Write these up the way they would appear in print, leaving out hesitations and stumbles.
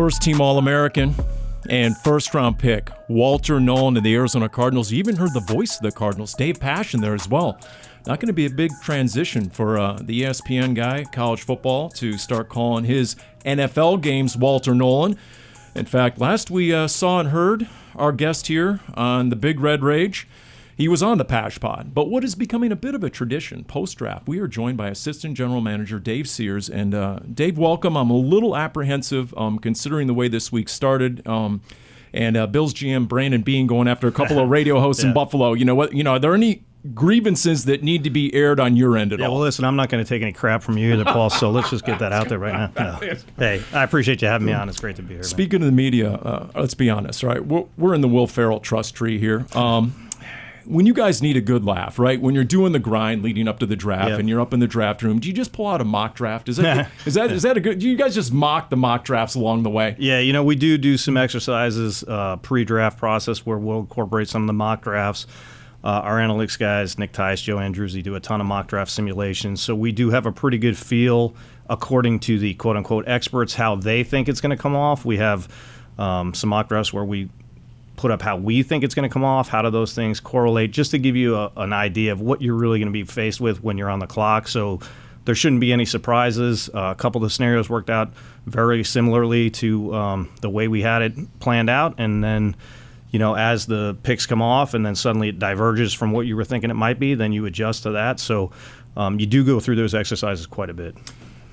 first-team All-American and first-round pick, Walter Nolan of the Arizona Cardinals. You even heard the voice of the Cardinals, Dave Passion, there as well. Not going to be a big transition for the ESPN guy, college football, to start calling his NFL games Walter Nolan. In fact, last we saw and heard our guest here on the Big Red Rage, he was on the Pash Pod. But what is becoming a bit of a tradition post-draft, we are joined by Assistant General Manager Dave Sears. And Dave, welcome. I'm a little apprehensive considering the way this week started. And Bills GM Brandon Beane going after a couple of radio hosts in Buffalo. You know what? Are there any grievances that need to be aired on your end at all? Well, listen, I'm not going to take any crap from you either, Paul, so let's just get that out there right now. No. Hey, I appreciate you having me on. It's great to be here. Speaking of the media, let's be honest, right? We're in the Will Ferrell trust tree here. When you guys need a good laugh, right? When you're doing the grind leading up to the draft and you're up in the draft room, do you just pull out a mock draft? Is that a good? Do you guys just mock the mock drafts along the way? Yeah, we do some exercises pre-draft process where we'll incorporate some of the mock drafts. Our analytics guys, Nick Tice, Joe Andrews, they do a ton of mock draft simulations. So we do have a pretty good feel, according to the quote-unquote experts, how they think it's going to come off. We have some mock drafts where we put up how we think it's going to come off, how do those things correlate, just to give you an idea of what you're really going to be faced with when you're on the clock. So there shouldn't be any surprises. A couple of the scenarios worked out very similarly to the way we had it planned out. And then, as the picks come off and then suddenly it diverges from what you were thinking it might be, then you adjust to that. So you do go through those exercises quite a bit.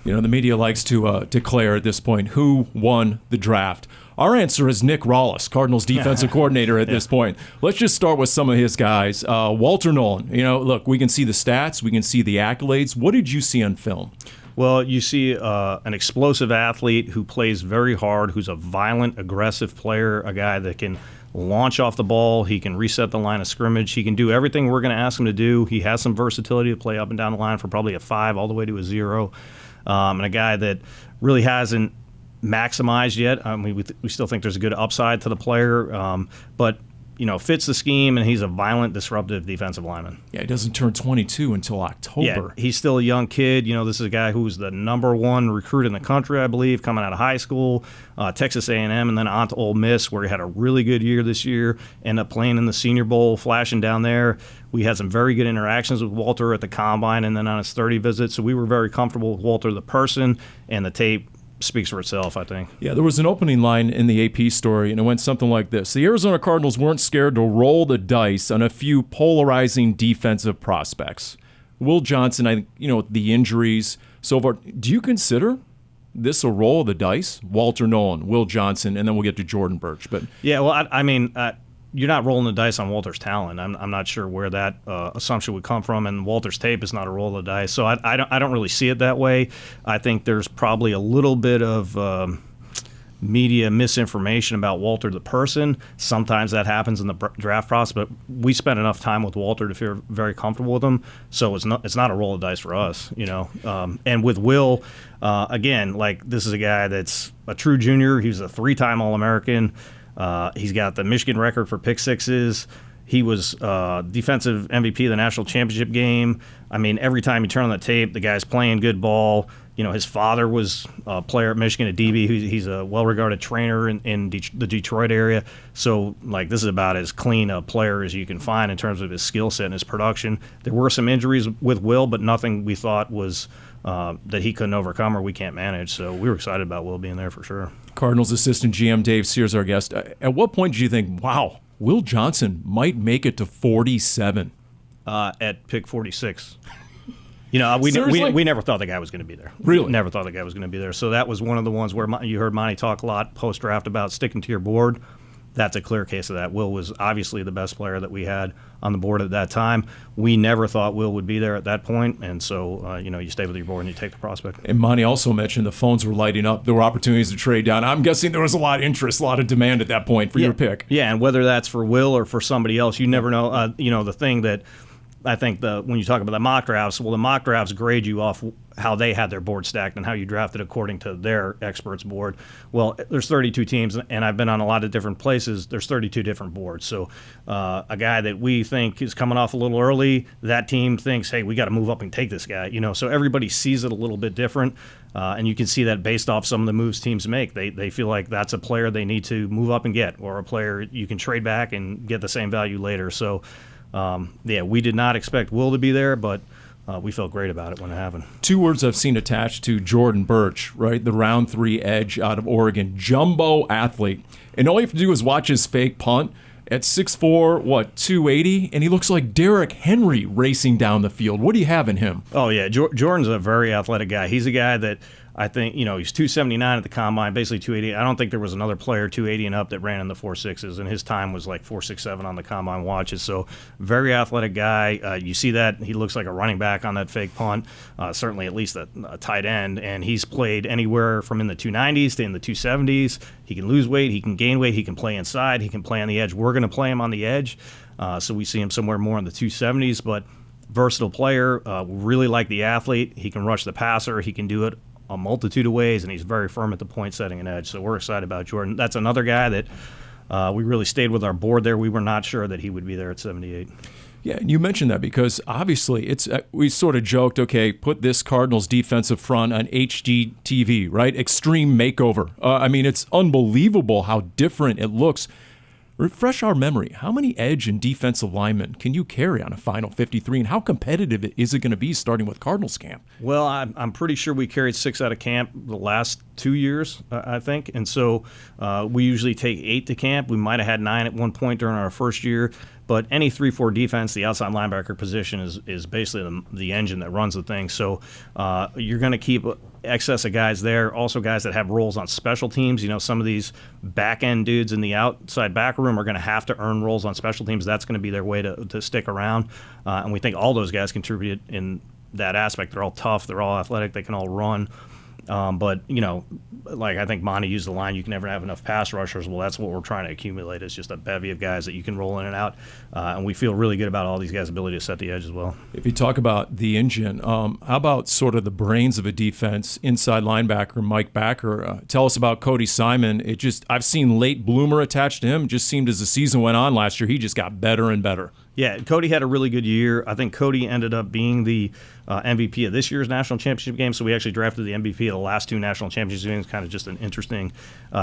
The media likes to declare at this point who won the draft. Our answer is Nick Rawlis, Cardinals defensive coordinator at this point. Let's just start with some of his guys. Walter Nolan, look, we can see the stats, we can see the accolades. What did you see on film? Well, you see an explosive athlete who plays very hard, who's a violent, aggressive player, a guy that can launch off the ball. He can reset the line of scrimmage. He can do everything we're going to ask him to do. He has some versatility to play up and down the line for probably a 5 all the way to a 0. And a guy that really hasn't maximized yet. I mean, we still think there's a good upside to the player, but fits the scheme, and he's a violent, disruptive defensive lineman. Yeah, he doesn't turn 22 until October. Yeah, he's still a young kid. This is a guy who's the #1 recruit in the country, I believe, coming out of high school, Texas A&M, and then on to Ole Miss, where he had a really good year this year, ended up playing in the Senior Bowl, flashing down there. We had some very good interactions with Walter at the Combine and then on his 30 visit, so we were very comfortable with Walter the person, and the tape speaks for itself, I think. Yeah, there was an opening line in the AP story, and it went something like this. The Arizona Cardinals weren't scared to roll the dice on a few polarizing defensive prospects. Will Johnson, the injuries, so far. Do you consider this a roll of the dice? Walter Nolan, Will Johnson, and then we'll get to Jordan Burch. But yeah, well, I mean, you're not rolling the dice on Walter's talent. I'm not sure where that assumption would come from, and Walter's tape is not a roll of the dice. So I don't really see it that way. I think there's probably a little bit of media misinformation about Walter the person. Sometimes that happens in the draft process, but we spent enough time with Walter to feel very comfortable with him. So it's not a roll of dice for us, And with Will, again, this is a guy that's a true junior. He was a 3-time All-American. He's got the Michigan record for pick sixes. He was defensive MVP of the national championship game. I mean, every time you turn on the tape, the guy's playing good ball. His father was a player at Michigan at DB. He's a well-regarded trainer in the Detroit area. So, this is about as clean a player as you can find in terms of his skill set and his production. There were some injuries with Will, but nothing we thought was that he couldn't overcome or we can't manage. So we were excited about Will being there for sure. Cardinals assistant GM Dave Sears, our guest. At what point did you think, wow, Will Johnson might make it to 47? At pick 46. We never thought the guy was going to be there. Really? Never thought the guy was going to be there. So that was one of the ones where you heard Monty talk a lot post-draft about sticking to your board. That's a clear case of that. Will was obviously the best player that we had on the board at that time. We never thought Will would be there at that point, and so you stay with your board and you take the prospect. And Monty also mentioned the phones were lighting up. There were opportunities to trade down. I'm guessing there was a lot of interest, a lot of demand at that point for your pick. Yeah, and whether that's for Will or for somebody else, you never know. The thing that I think when you talk about the mock drafts, well, the mock drafts grade you off how they had their board stacked and how you drafted according to their experts board. Well, there's 32 teams, and I've been on a lot of different places. There's 32 different boards. So a guy that we think is coming off a little early, that team thinks, hey, we got to move up and take this guy. So everybody sees it a little bit different, and you can see that based off some of the moves teams make. They feel like that's a player they need to move up and get, or a player you can trade back and get the same value later. So, we did not expect Will to be there, but we felt great about it when it happened. Two words I've seen attached to Jordan Birch, right? The round 3 edge out of Oregon. Jumbo athlete. And all you have to do is watch his fake punt at 6'4", 280, and he looks like Derrick Henry racing down the field. What do you have in him? Oh, yeah. Jordan's a very athletic guy. He's a guy that I think, he's 279 at the combine, basically 280. I don't think there was another player 280 and up that ran in the 4.6s, and his time was like 4.67 on the combine watches. So very athletic guy. You see that. He looks like a running back on that fake punt, certainly at least a tight end, and he's played anywhere from in the 290s to in the 270s. He can lose weight. He can gain weight. He can play inside. He can play on the edge. We're going to play him on the edge, so we see him somewhere more in the 270s, but versatile player. Really like the athlete. He can rush the passer. He can do it a multitude of ways, and he's very firm at the point, setting an edge. So we're excited about Jordan. That's another guy that we really stayed with our board there. We were not sure that he would be there at 78. Yeah, and you mentioned that because obviously we sort of joked, okay, put this Cardinals defensive front on HGTV, right? Extreme makeover. It's unbelievable how different it looks. Refresh our memory. How many edge and defensive linemen can you carry on a final 53, and how competitive is it going to be starting with Cardinals camp? Well, I'm pretty sure we carried 6 out of camp the last 2 years, I think, and so we usually take 8 to camp. We might have had 9 at one point during our first year, but any 3-4 defense, the outside linebacker position is basically the engine that runs the thing. So you're going to keep excess of guys there, also guys that have roles on special teams. Some of these back-end dudes in the outside back room are going to have to earn roles on special teams. That's going to be their way to stick around, and we think all those guys contribute in that aspect. They're all tough. They're all athletic. They can all run. But like I think Monty used the line, you can never have enough pass rushers. Well, that's what we're trying to accumulate, is just a bevy of guys that you can roll in and out. And we feel really good about all these guys' ability to set the edge as well. If you talk about the engine, how about sort of the brains of a defense, inside linebacker Mike Backer? Tell us about Cody Simon. I've seen late bloomer attached to him. It just seemed as the season went on last year, he just got better and better. Yeah, Cody had a really good year. I think Cody ended up being the MVP of this year's national championship game. So we actually drafted the MVP of the last 2 national championship games. Kind of just an interesting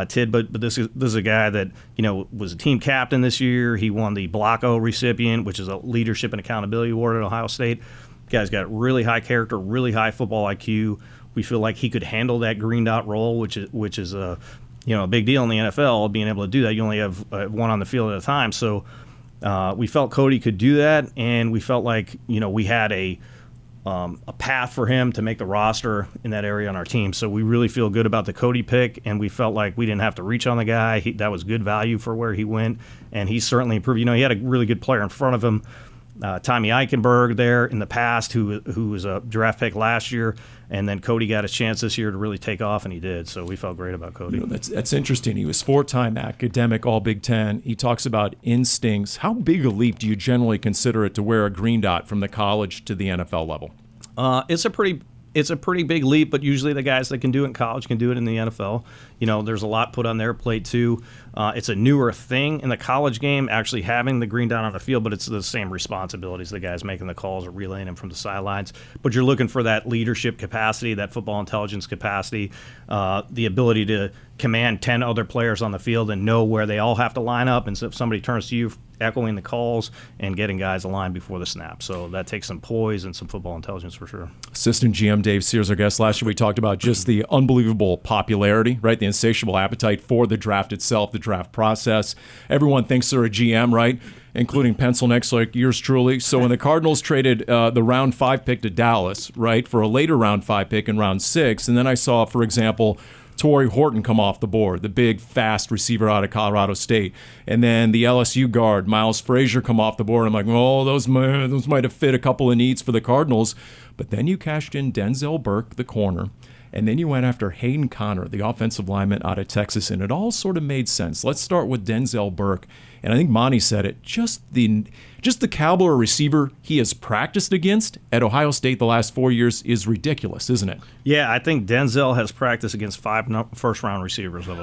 tidbit. But this is a guy that was a team captain this year. He won the Blocko recipient, which is a leadership and accountability award at Ohio State. Guy's got really high character, really high football IQ. We feel like he could handle that green dot role, which is a big deal in the NFL. Being able to do that, you only have one on the field at a time. So. We felt Cody could do that, and we felt like we had a path for him to make the roster in that area on our team. So we really feel good about the Cody pick, and we felt like we didn't have to reach on the guy. That was good value for where he went, and he certainly improved. He had a really good player in front of him, Tommy Eichenberg there in the past, who was a draft pick last year, and then Cody got his chance this year to really take off, and he did. So we felt great about Cody. That's interesting. He was 4-time academic All Big Ten. He talks about instincts. How big a leap do you generally consider it to wear a green dot from the college to the NFL level? It's a pretty big leap, but usually the guys that can do it in college can do it in the NFL. There's a lot put on their plate too. It's a newer thing in the college game, actually having the green dot on the field, but it's the same responsibilities. The guys making the calls or relaying them from the sidelines. But you're looking for that leadership capacity, that football intelligence capacity, the ability to command 10 other players on the field and know where they all have to line up. And so if somebody turns to you, echoing the calls and getting guys aligned before the snap. So that takes some poise and some football intelligence for sure. Assistant GM Dave Sears, our guest last year, we talked about just the unbelievable popularity, right? The insatiable appetite for the draft itself, the draft process. Everyone thinks they're a GM, right? Including pencil necks like yours truly. So when the Cardinals traded the round 5 pick to Dallas, right, for a later round 5 pick in round 6, and then I saw, for example, Torrey Horton come off the board, the big, fast receiver out of Colorado State. And then the LSU guard, Miles Frazier, come off the board. I'm like, those might have fit a couple of needs for the Cardinals. But then you cashed in Denzel Burke, the corner. And then you went after Hayden Connor, the offensive lineman out of Texas. And it all sort of made sense. Let's start with Denzel Burke. And I think Monty said it, just the caliber of receiver he has practiced against at Ohio State the last 4 years is ridiculous, isn't it? Yeah, I think Denzel has practiced against 5 first-round receivers over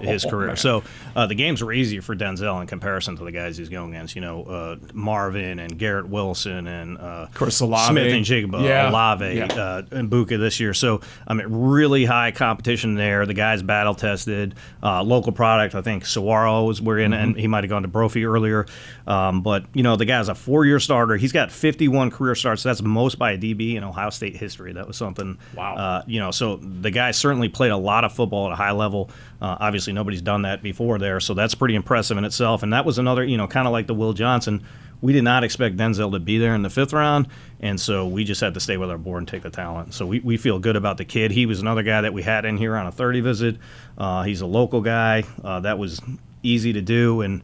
his career. Man. So the games were easier for Denzel in comparison to the guys he's going against. Marvin and Garrett Wilson and of course, Olave. Smith and Jigba, Olave, and Buka this year. So really high competition there. The guys battle-tested. Local product, I think Saguaro was wearing, and he might have gone to Brophy earlier. But the guy's a 4-year starter. He's got 51 career starts. That's most by a DB in Ohio State history. That was something. Wow. So the guy certainly played a lot of football at a high level. Obviously, nobody's done that before there, so that's pretty impressive in itself. And that was another, kind of like the Will Johnson. We did not expect Denzel to be there in the 5th round, and so we just had to stay with our board and take the talent. So we feel good about the kid. He was another guy that we had in here on a 30 visit. He's a local guy. That was easy to do, and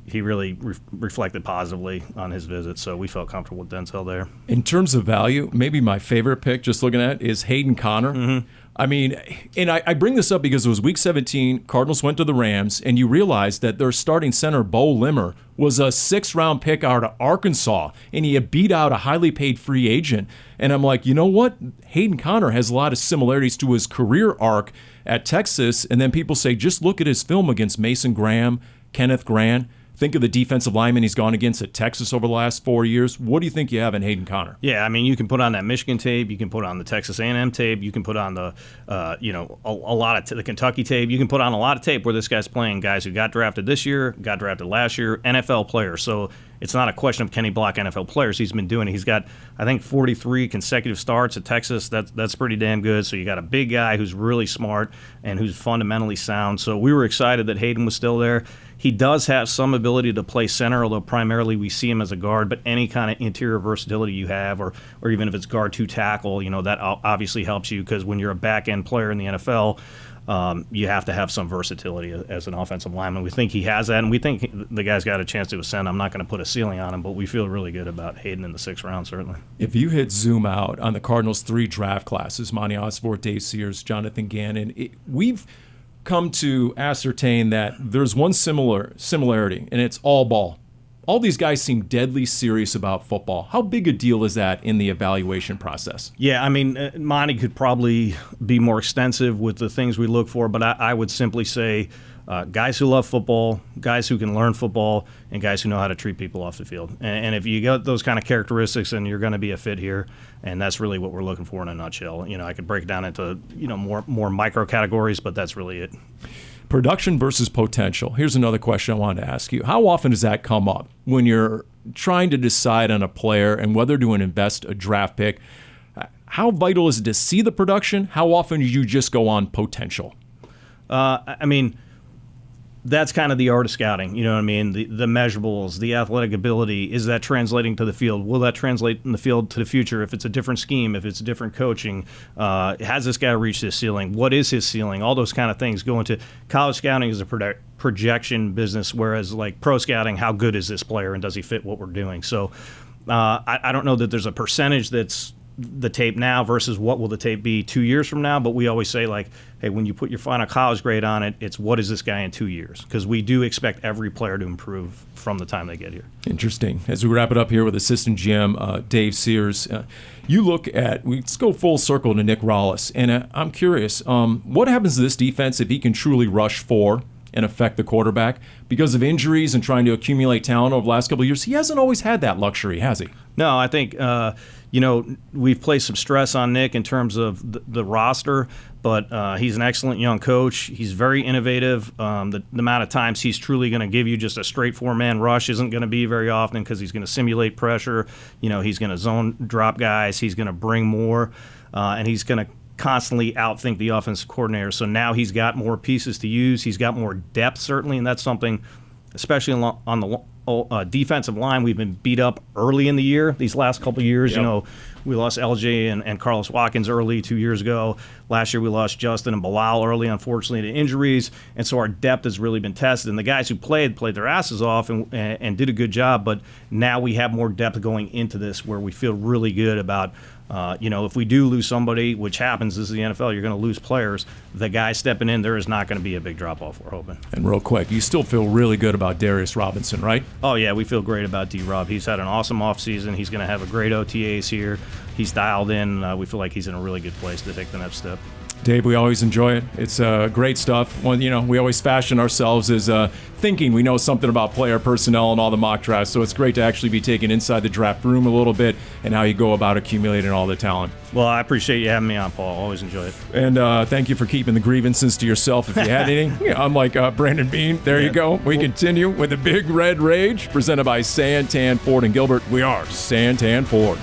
he really reflected positively on his visit, so we felt comfortable with Denzel there. In terms of value, maybe my favorite pick, just looking at it, is Hayden Connor. Mm-hmm. I mean, and I bring this up because it was Week 17, Cardinals went to the Rams, and you realize that their starting center, Bo Limmer, was a 6th-round pick out of Arkansas, and he had beat out a highly paid free agent. And I'm like, you know what? Hayden Connor has a lot of similarities to his career arc at Texas, and then people say, just look at his film against Mason Graham, Kenneth Grant. Think of the defensive lineman he's gone against at Texas over the last 4 years. What do you think you have in Hayden Connor? Yeah, you can put on that Michigan tape. You can put on the Texas A&M tape. You can put on the, a lot of the Kentucky tape. You can put on a lot of tape where this guy's playing guys who got drafted this year, got drafted last year, NFL players. So it's not a question of can he block NFL players. He's been doing it. He's got, I think, 43 consecutive starts at Texas. That's pretty damn good. So you got a big guy who's really smart and who's fundamentally sound. So we were excited that Hayden was still there. He does have some ability to play center, although primarily we see him as a guard. But any kind of interior versatility you have, or even if it's guard to tackle, that obviously helps you, because when you're a back-end player in the NFL, you have to have some versatility as an offensive lineman. We think he has that, and we think the guy's got a chance to ascend. I'm not going to put a ceiling on him, but we feel really good about Hayden in the 6th round, certainly. If you hit zoom out on the Cardinals' 3 draft classes, Monty Osborne, Dave Sears, Jonathan Gannon, we've come to ascertain that there's one similarity, and it's all ball. All these guys seem deadly serious about football. How big a deal is that in the evaluation process? Yeah, Monty could probably be more extensive with the things we look for, but I would simply say guys who love football, guys who can learn football, and guys who know how to treat people off the field. And if you got those kind of characteristics, then you're going to be a fit here, and that's really what we're looking for in a nutshell. I could break it down into more micro categories, but that's really it. Production versus potential. Here's another question I wanted to ask you. How often does that come up when you're trying to decide on a player and whether to invest a draft pick? How vital is it to see the production? How often do you just go on potential? That's kind of the art of scouting. The measurables, the athletic ability. Is that translating to the field? Will that translate in the field to the future if it's a different scheme, if it's different coaching? Has this guy reached his ceiling? What is his ceiling? All those kind of things go into college scouting is a projection business, whereas like pro scouting, how good is this player and does he fit what we're doing? So I don't know that there's a percentage that's the tape now versus what will the tape be 2 years from now, but we always say, like, hey, when you put your final college grade on it, it's what is this guy in 2 years, because we do expect every player to improve from the time they get here. Interesting. As we wrap it up here with assistant GM Dave Sears, you look at, let's go full circle to Nick Rollis, and I'm curious, what happens to this defense if he can truly rush 4 and affect the quarterback? Because of injuries and trying to accumulate talent over the last couple of years, he hasn't always had that luxury, has he? No, I think we've placed some stress on Nick in terms of the roster, but he's an excellent young coach. He's very innovative. The amount of times he's truly going to give you just a straight 4-man rush isn't going to be very often, because he's going to simulate pressure. He's going to zone drop guys. He's going to bring more, and he's going to constantly outthink the offensive coordinator. So now he's got more pieces to use. He's got more depth, certainly, and that's something, especially on the defensive line, we've been beat up early in the year. These last couple of years, yep. We lost LJ and Carlos Watkins early 2 years ago. Last year we lost Justin and Bilal early, unfortunately, to injuries. And so our depth has really been tested. And the guys who played their asses off and did a good job. But now we have more depth going into this where we feel really good about, if we do lose somebody, which happens, this is the NFL, you're going to lose players. The guy stepping in, there is not going to be a big drop-off, we're hoping. And real quick, you still feel really good about Darius Robinson, right? Oh, yeah, we feel great about D-Rob. He's had an awesome offseason. He's going to have a great OTAs here. He's dialed in. We feel like he's in a really good place to take the next step. Dave, we always enjoy it. It's great stuff. Well, we always fashion ourselves as thinking we know something about player personnel and all the mock drafts, so it's great to actually be taken inside the draft room a little bit and how you go about accumulating all the talent. Well, I appreciate you having me on, Paul. Always enjoy it. And thank you for keeping the grievances to yourself if you had anything. Unlike Brandon Bean, there you go. We continue with the Big Red Rage, presented by Santan Ford and Gilbert. We are Santan Ford.